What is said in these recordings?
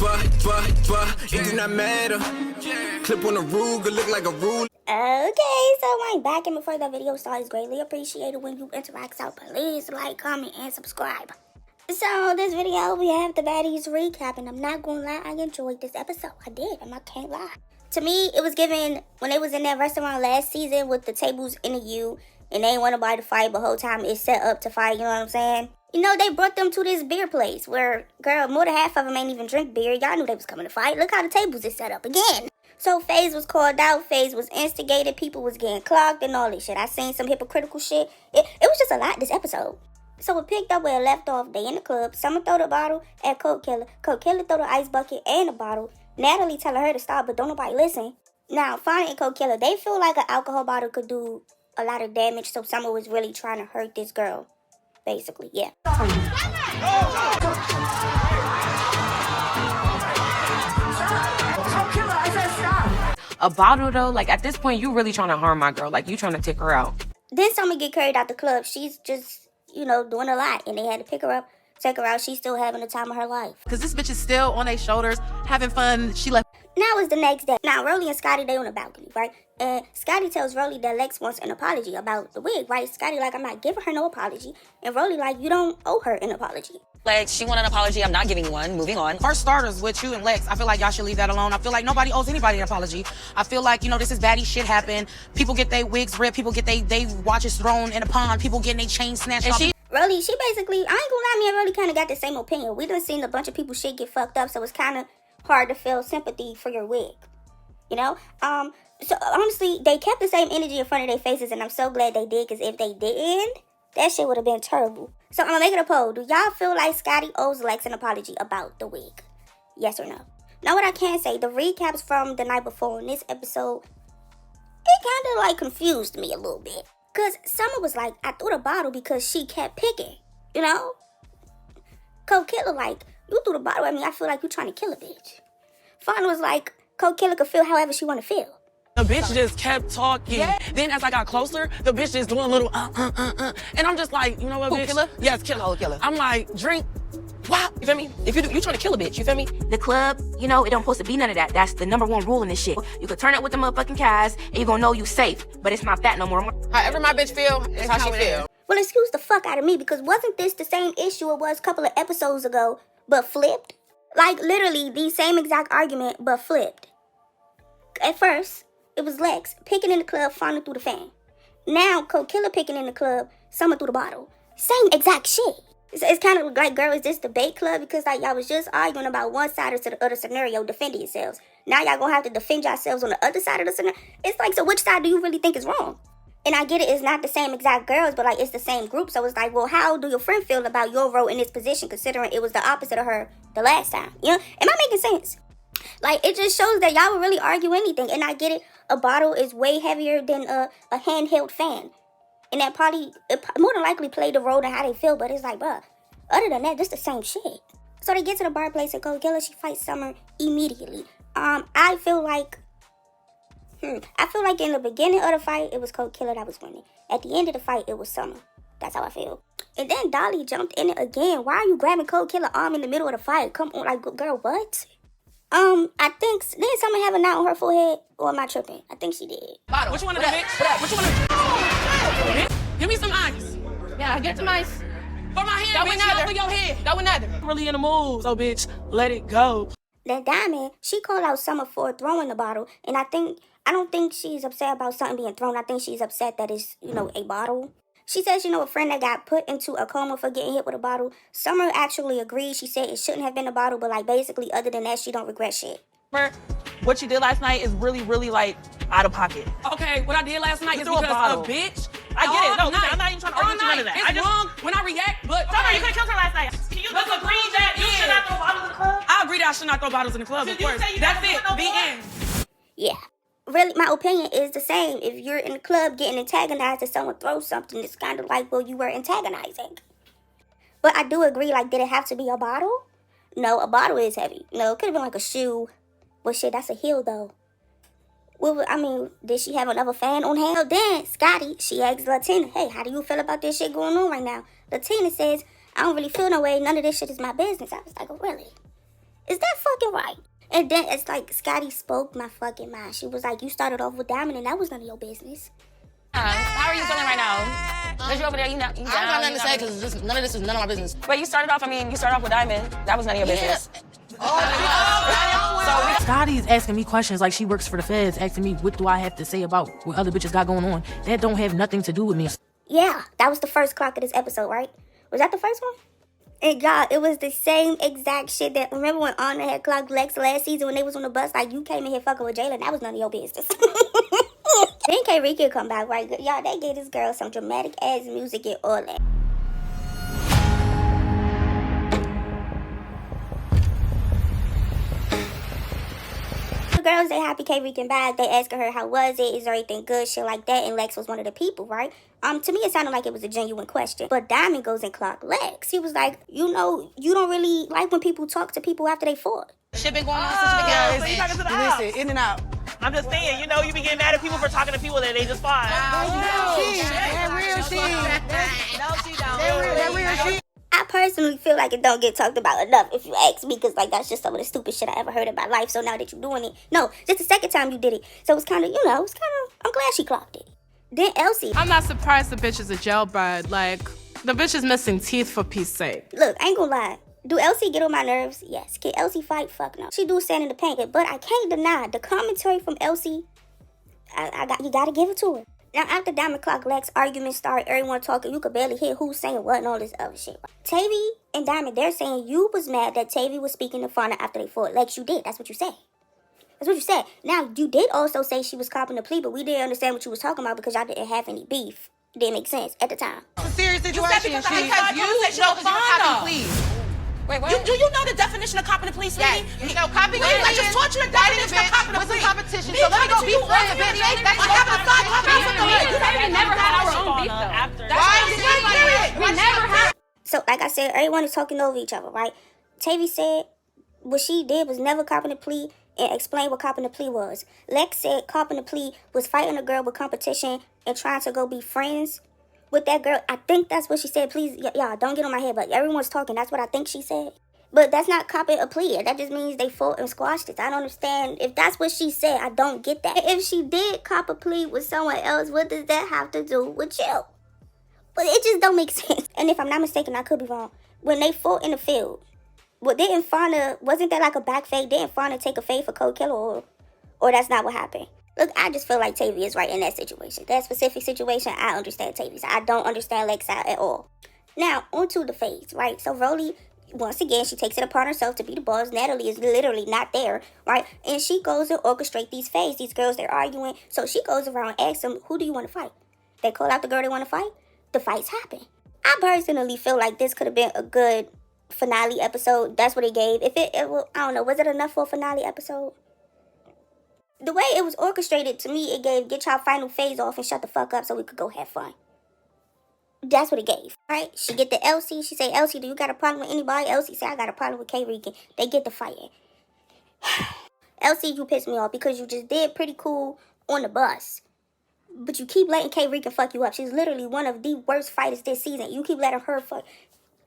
it do not matter. Clip on the Ruger, look like a rule. Okay, so I'm back, and before the video starts, greatly appreciated when you interact, so please like, comment, and subscribe. So this video, we have the baddies recap, and I'm not gonna lie, I enjoyed this episode. I did, and I can't lie. To me, it was given when they was in that restaurant last season with the tables in the U, and they ain't want nobody to fight, but whole time it's set up to fight, you know what I'm saying? You know, they brought them to this beer place where, girl, more than half of them ain't even drink beer. Y'all knew they was coming to fight. Look how the tables is set up again. So FaZe was called out, FaZe was instigated, people was getting clocked and all this shit. I seen some hypocritical shit. It was just a lot this episode. So it picked up where it left off. They in the club. Someone throw the bottle at Koldk Killer. Koldk Killer throw the ice bucket and the bottle. Natalie telling her to stop, but don't nobody listen. Now, Fonny and Koldk Killer, they feel like an alcohol bottle could do a lot of damage, so someone was really trying to hurt this girl. Basically, yeah. A bottle though, like at this point, you really trying to harm my girl. Like you trying to take her out. Then someone get carried out the club. She's just, you know, doing a lot, and they had to pick her up, take her out. She's still having the time of her life. Cause this bitch is still on their shoulders, having fun. She left. Now it's the next day. Now Rollie and Scotty, they on the balcony, right? And Scotty tells Rollie that Lex wants an apology about the wig, right? Scotty like, I'm not giving her no apology. And Rollie like, you don't owe her an apology. Lex, she want an apology. I'm not giving one. Moving on. First starters with you and Lex, I feel like y'all should leave that alone. I feel like nobody owes anybody an apology. I feel like, you know, this is baddie shit happen. People get their wigs ripped. People get they watches thrown in a pond. People getting their chains snatched off. Rollie, she basically, I ain't gonna lie, me and Rollie kind of got the same opinion. We done seen a bunch of people shit get fucked up, so it's kind of hard to feel sympathy for your wig. You know? So honestly, they kept the same energy in front of their faces, and I'm so glad they did, because if they didn't, that shit would have been terrible. So I'm gonna make it a poll. Do y'all feel like Scotty owes Lex an apology about the wig? Yes or no? Now what I can say, the recaps from the night before in this episode, it kind of like confused me a little bit. Because Summer was like, I threw the bottle because she kept picking, you know? Koldk Killer like, you threw the bottle at me, I feel like you trying to kill a bitch. Fawn was like, Koldk Killer could feel however she want to feel. The bitch just kept talking. Yeah. Then as I got closer, the bitch just doing a little and I'm just like, you know what, bitch? Killer? Yes, killer. I'm like, drink. Wow. You feel me? If you trying to kill a bitch, you feel me? The club, you know, it don't supposed to be none of that. That's the #1 rule in this shit. You could turn up with the motherfucking guys, and you gonna know you safe. But it's not that no more. However my bitch feel, it's how she feel. Well, excuse the fuck out of me, because wasn't this the same issue it was a couple of episodes ago, but flipped? Like, literally, the same exact argument, but flipped. At first, it was Lex picking in the club, falling through the fan. Now, Koldk Killer picking in the club, Summer through the bottle. Same exact shit. It's kind of like, girl, is this debate club? Because, like, y'all was just arguing about one side or to the other scenario, defending yourselves. Now y'all gonna have to defend yourselves on the other side of the scenario. It's like, so which side do you really think is wrong? And I get it, it's not the same exact girls, but, like, it's the same group. So it's like, well, how do your friend feel about your role in this position, considering it was the opposite of her the last time? You know? Am I making sense? Like, it just shows that y'all would really argue anything. And I get it, a bottle is way heavier than a handheld fan. And that probably, it more than likely played a role in how they feel. But it's like, bruh, other than that, this the same shit. So they get to the bar place and Koldk Killer, she fights Summer immediately. I feel like in the beginning of the fight, it was Koldk Killer that was winning. At the end of the fight, it was Summer. That's how I feel. And then Dolly jumped in it again. Why are you grabbing Koldk Killer arm in the middle of the fight? Come on, like, girl, what? I think, didn't Summer have a knot on her forehead? Or am I tripping? I think she did. Bottle. Which one of them, bitch? Which one of them? Give me some ice. Yeah, get some ice. For my hand, bitch, over your head. That one neither. I'm really in the mood, so bitch, let it go. That Diamond, she called out Summer for throwing the bottle. And I don't think she's upset about something being thrown. I think she's upset that it's, you know, a bottle. She says, you know, a friend that got put into a coma for getting hit with a bottle. Summer actually agreed. She said it shouldn't have been a bottle, but, like, basically, other than that, she don't regret shit. What you did last night is really, really, like, out of pocket. Okay, what I did last night is because a bitch. I get it. No, I'm not even trying to argue with you none of that. It's wrong when I react, but... Summer, you could have killed her last night. Can you let's agree that you should not throw bottles in the club? I agree that I should not throw bottles in the club, of course. That's it. The end. Yeah. Really, my opinion is the same. If you're in the club getting antagonized and someone throws something, it's kind of like, well, you were antagonizing. But I do agree, like, did it have to be a bottle? No, a bottle is heavy. No, it could have been like a shoe. Well, shit, that's a heel, though. Well, I mean, did she have another fan on hand? So then, Scotty, she asked Latina, hey, how do you feel about this shit going on right now? Latina says, I don't really feel no way. None of this shit is my business. I was like, oh, really? Is that fucking fucking right. And then it's like Scotty spoke my fucking mind. She was like, you started off with Diamond and that was none of your business. How are you feeling right now? Because you over there, you down. I don't got nothing to say because none of this is none of my business. But you started off with Diamond. That was none of your business. Scotty's asking me questions like she works for the feds, asking me what do I have to say about what other bitches got going on. That don't have nothing to do with me. Yeah, that was the first clock of this episode, right? Was that the first one? And y'all, it was the same exact shit that, remember when Anna had clocked Lex last season when they was on the bus, like, you came in here fucking with Jalen, that was none of your business. Then K-Rika come back, right? Y'all, they gave this girl some dramatic ass music and all that. The girls, they happy K-Rika back. They asking her, how was it? Is everything good? Shit like that. And Lex was one of the people, right? To me, it sounded like it was a genuine question. But Diamond goes and clock Lex. He was like, you know, you don't really like when people talk to people after they fought. Shit been going on since the beginning. So you talking to the ops. Listen, in and out. I'm just saying, you know, you be getting mad at people for talking to people that they just fought. That real shit. No, she don't. That real shit. I personally feel like it don't get talked about enough if you ask me, because like that's just some of the stupid shit I ever heard in my life. So now that you're doing it, no, just the second time you did it. So it's kind of, you know, I'm glad she clocked it. Then Elsie. I'm not surprised the bitch is a jailbird. Like, the bitch is missing teeth for peace sake. Look, I ain't gonna lie. Do Elsie get on my nerves? Yes. Can Elsie fight? Fuck no. She do stand in the paint, but I can't deny the commentary from Elsie. You gotta give it to her. Now, after Diamond Clock Lex argument started, everyone talking, you could barely hear who's saying what and all this other shit. Tavy and Diamond, they're saying you was mad that Tavy was speaking to Fauna after they fought. Lex, you did. That's what you said. That's what you said. Now, you did also say she was copping the plea, but we didn't understand what you was talking about because y'all didn't have any beef. It didn't make sense at the time. It's a serious situation. You said because you know Fauna. Wait, what? Do you know the definition of copping the plea, sweetie? You know, copying Wait, I just taught you the definition of copping the with some plea. competition. So let me go be friends, bitch. That's what happened to We never had our own beef, though. We never had. So, like I said, everyone is talking over each other, right? Tavy said what she did was never copping the plea and explain what copping the plea was. Lex said copping the plea was fighting a girl with competition and trying to go be friends with that girl. I think that's what she said. Please, y'all, don't get on my head, but everyone's talking. That's what I think she said. But that's not copping a plea. That just means they fought and squashed it. I don't understand. If that's what she said, I don't get that. If she did cop a plea with someone else, what does that have to do with you? But it just don't make sense. And if I'm not mistaken, I could be wrong. When they fought in the field, wasn't that like a back fade? Didn't Fauna take a fade for Cold Killer, or that's not what happened? Look, I just feel like Tavy is right in that situation. That specific situation, I understand Tavy's. I don't understand Lex's side at all. Now, onto the fades, right? So Rollie, once again, she takes it upon herself to be the boss. Natalie is literally not there, right? And she goes to orchestrate these fades. These girls, they're arguing. So she goes around and asks them, who do you want to fight? They call out the girl they want to fight. The fights happen. I personally feel like this could have been a good finale episode. That's what it gave. If I don't know, was it enough for a finale episode? The way it was orchestrated, to me, it gave get y'all final phase off and shut the fuck up so we could go have fun. That's what it gave, right? She get the Elsie. She say, Elsie, do you got a problem with anybody? Elsie say, I got a problem with K-Regan. They get the fighting. Elsie, you pissed me off because you just did pretty cool on the bus. But you keep letting K-Regan fuck you up. She's literally one of the worst fighters this season. You keep letting her fuck.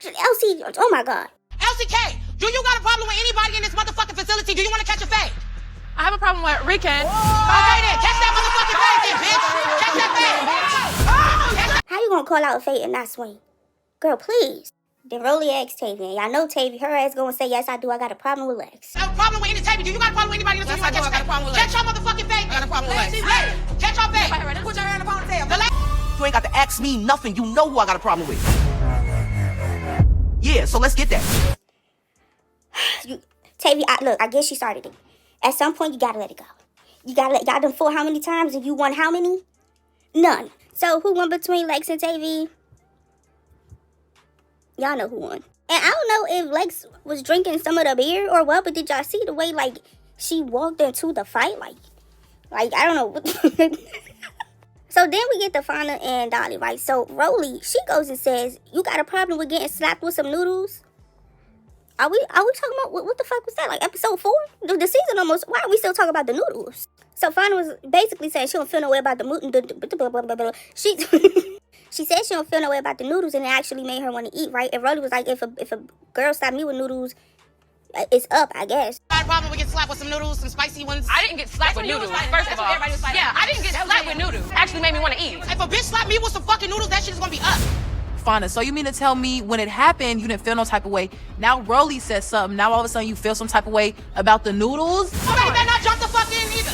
Elsie, oh my God. Elsie K, do you got a problem with anybody in this motherfucking facility? Do you want to catch a fade? I have a problem with Rican. Okay then, catch that motherfucking fade then, bitch. Catch that fade. How you gonna call out a fade and not swing? Girl, please. Then Rollie asked Tavy, and y'all know Tavy, her ass gonna say, yes, I do. I got a problem with Lex. I have a problem with any Tavy. Do you got a problem with anybody in this? Yes, I do. I got a problem with Lex. Catch your motherfucking fade. I got a problem with Lex. Catch your fade. Put your hand in the ponytail. You ain't got to ask me nothing. You know who I got a problem with. Yeah, so let's get that. Tavy, look, I guess she started it. At some point, you gotta let it go. You gotta let, y'all done fought how many times and you won how many? None. So who won between Lex and Tavy? Y'all know who won. And I don't know if Lex was drinking some of the beer or what, but did y'all see the way, like, she walked into the fight? Like I don't know. So then we get to Fauna and Dolly, right? So Rollie, she goes and says, you got a problem with getting slapped with some noodles? Are we talking about, what the fuck was that? Like episode 4? The season almost, why are we still talking about the noodles? So Fauna was basically saying she don't feel no way about the she said she don't feel no way about the noodles, and it actually made her want to eat, right? And Rollie was like, if a girl slapped me with noodles, It's up, I guess. I had a problem with getting slapped with some noodles, some spicy ones. I didn't get slapped with noodles, first of all. Yeah, I didn't get slapped with noodles. Actually made me want to eat. If a bitch slapped me with some fucking noodles, that shit's gonna be up. Fauna, so you mean to tell me when it happened, you didn't feel no type of way? Now Rollie said something. Now all of a sudden you feel some type of way about the noodles? Somebody better not jump the fuck in either.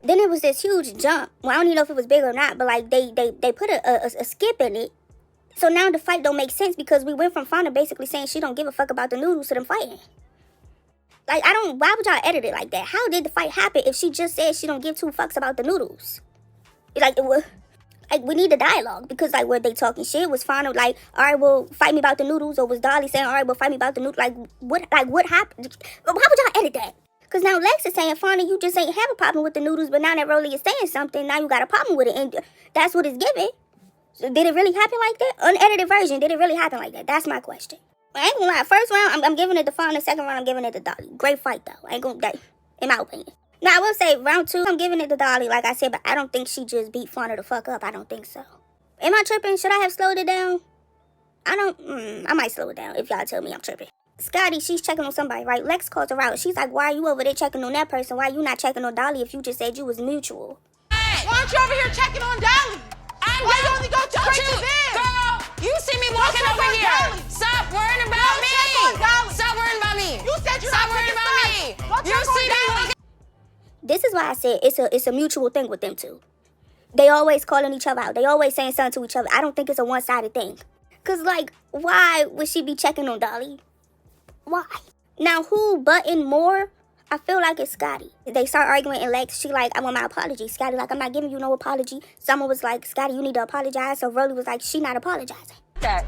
Then it was this huge jump. Well, I don't even know if it was big or not, but like they put a skip in it. So now the fight don't make sense because we went from Fauna basically saying she don't give a fuck about the noodles to them fighting. Like, why would y'all edit it like that? How did the fight happen if she just said she don't give two fucks about the noodles? Like, we need a dialogue because, like, were they talking shit? Was Fauna like, all right, well, fight me about the noodles? Or was Dolly saying, all right, well, fight me about the noodles? Like, what happened? Why would y'all edit that? Because now Lex is saying, Fauna, you just ain't have a problem with the noodles, but now that Rollie is saying something, now you got a problem with it. And that's what it's giving. So did it really happen like that? Unedited version, did it really happen like that? That's my question. I ain't gonna lie. First round, I'm giving it to Fauna. Second round, I'm giving it to Dolly. Great fight, though. I ain't gonna, in my opinion. Now, I will say, round 2, I'm giving it to Dolly, like I said, but I don't think she just beat Fauna the fuck up. I don't think so. Am I tripping? Should I have slowed it down? I might slow it down if y'all tell me I'm tripping. Scotty, she's checking on somebody, right? Lex calls her out. She's like, why are you over there checking on that person? Why are you not checking on Dolly if you just said you was mutual? Why aren't you over here checking on Dolly? Why you only go straight to them? Girl, you see me walking over here. Stop worrying about me. Stop worrying about me. You said you're Stop not worrying about me. You see me walking. This is why I said it's a mutual thing with them two. They always calling each other out. They always saying something to each other. I don't think it's a one-sided thing. Because, like, why would she be checking on Dolly? Why? Now, who button more? I feel like it's Scotty. They start arguing and Lex, she like, I want my apology. Scotty like, I'm not giving you no apology. Someone was like, Scotty, you need to apologize. So Rollie was like, she not apologizing.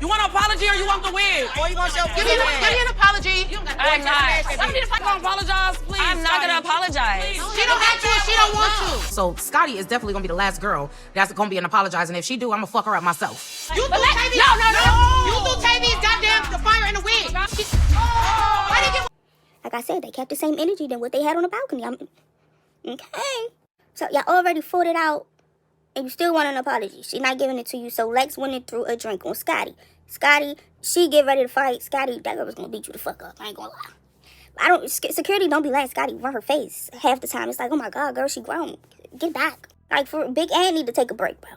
You want an apology or you want the win? Or you gonna show give me an apology. I'm not. Somebody gonna apologize, please. I'm not gonna apologize. She don't have to if she don't want to. So Scotty is definitely gonna be the last girl that's gonna be an apologizing. If she do, I'm gonna fuck her up myself. You threw Tavy. No. You threw Tavy's goddamn the fire in the wind. I didn't get. Like I said, they kept the same energy than what they had on the balcony. Okay. So y'all already fought it out. And you still want an apology. She's not giving it to you. So Lex went and threw a drink on Scotty. Scotty, she get ready to fight. Scotty, that girl was gonna beat you the fuck up. I ain't gonna lie. Security don't be letting Scotty run her face half the time. It's like, oh my God, girl, she grown. Get back. Like, for Big Ann need to take a break, bro.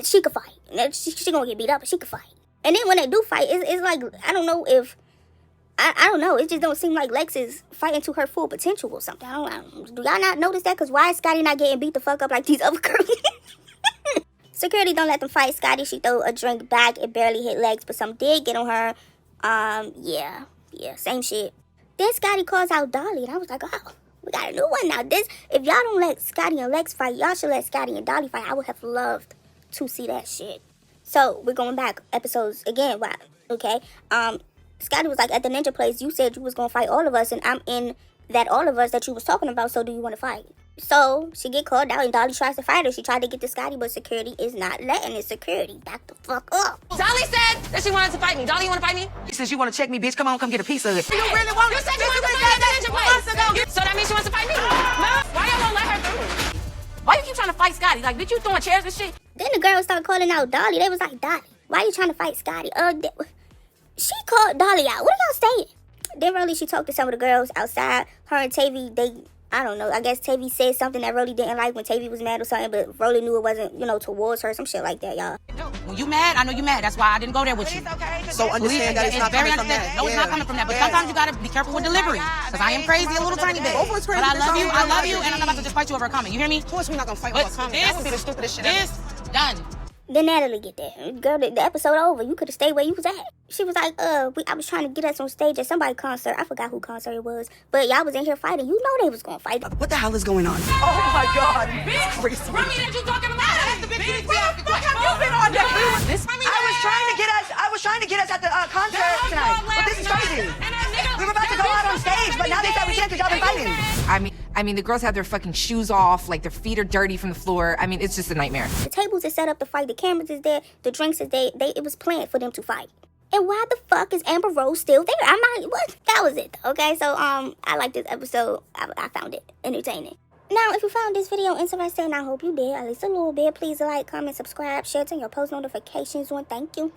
She could fight. She gonna get beat up, but she could fight. And then when they do fight, it's like, I don't know if, I don't know. It just don't seem like Lex is fighting to her full potential or something. I don't, do y'all not notice that? Because why is Scotty not getting beat the fuck up like these other girls? Security don't let them fight Scotty. She threw a drink back. It barely hit Lex, but some did get on her. Yeah, same shit. Then Scotty calls out Dolly, and I was like, oh, we got a new one now. If y'all don't let Scotty and Lex fight, y'all should let Scotty and Dolly fight. I would have loved to see that shit. So we're going back episodes again. Wow. Okay. Scotty was like, at the ninja place, you said you was gonna fight all of us, and I'm in that all of us that you was talking about. So do you want to fight? So she get called out and Dolly tries to fight her. She tried to get to Scotty, but security is not letting it. Security, back the fuck up. Dolly said that she wanted to fight me. Dolly, you want to fight me? Since you want to check me, bitch, come on, come get a piece of it. You really want You said you wanted to fight at the ninja place. So that means she wants to fight me. No, why y'all won't let her through? Why you keep trying to fight Scotty? Like, bitch, you throwing chairs and shit? Then the girls started calling out Dolly. They was like, Dolly, why you trying to fight Scotty? She called Dolly out. What are y'all saying? Then Rollie, she talked to some of the girls outside. Her and Tavy, I don't know. I guess Tavy said something that Rollie didn't like when Tavy was mad or something, but Rollie knew it wasn't, towards her. Some shit like that, y'all. When you mad, I know you mad. That's why I didn't go there with you. So understand that it's not coming from that. No, it's not coming from that. But sometimes you gotta be careful with delivery. Because I am crazy a little tiny bit. Both of us crazy, But I bitch. love you, and I'm not about to just fight you over a comment. You hear me? Of course we're not gonna fight over a comment. That would be the stupidest shit ever. Done. Then Natalie get there. Girl, the episode over. You could have stayed where you was at. She was like, I was trying to get us on stage at somebody's concert. I forgot who concert it was. But y'all was in here fighting. You know they was gonna fight. What the hell is going on? Oh my God. Crazy. Remy, that you talking about? That's the bitch you need to be asking questions. You've been on that. This I was trying to get us at the concert tonight. But this is crazy. We were about to go out on stage, but now they said we can't because y'all been fighting. I mean, the girls have their fucking shoes off, like their feet are dirty from the floor. I mean, it's just a nightmare. The tables is set up to fight. The cameras is there. The drinks is there. It was planned for them to fight. And why the fuck is Amber Rose still there? I'm not, what? That was it, okay? So, I like this episode. I found it entertaining. Now, if you found this video interesting, and I hope you did, at least a little bit, please like, comment, subscribe, share, turn your post notifications on. Thank you.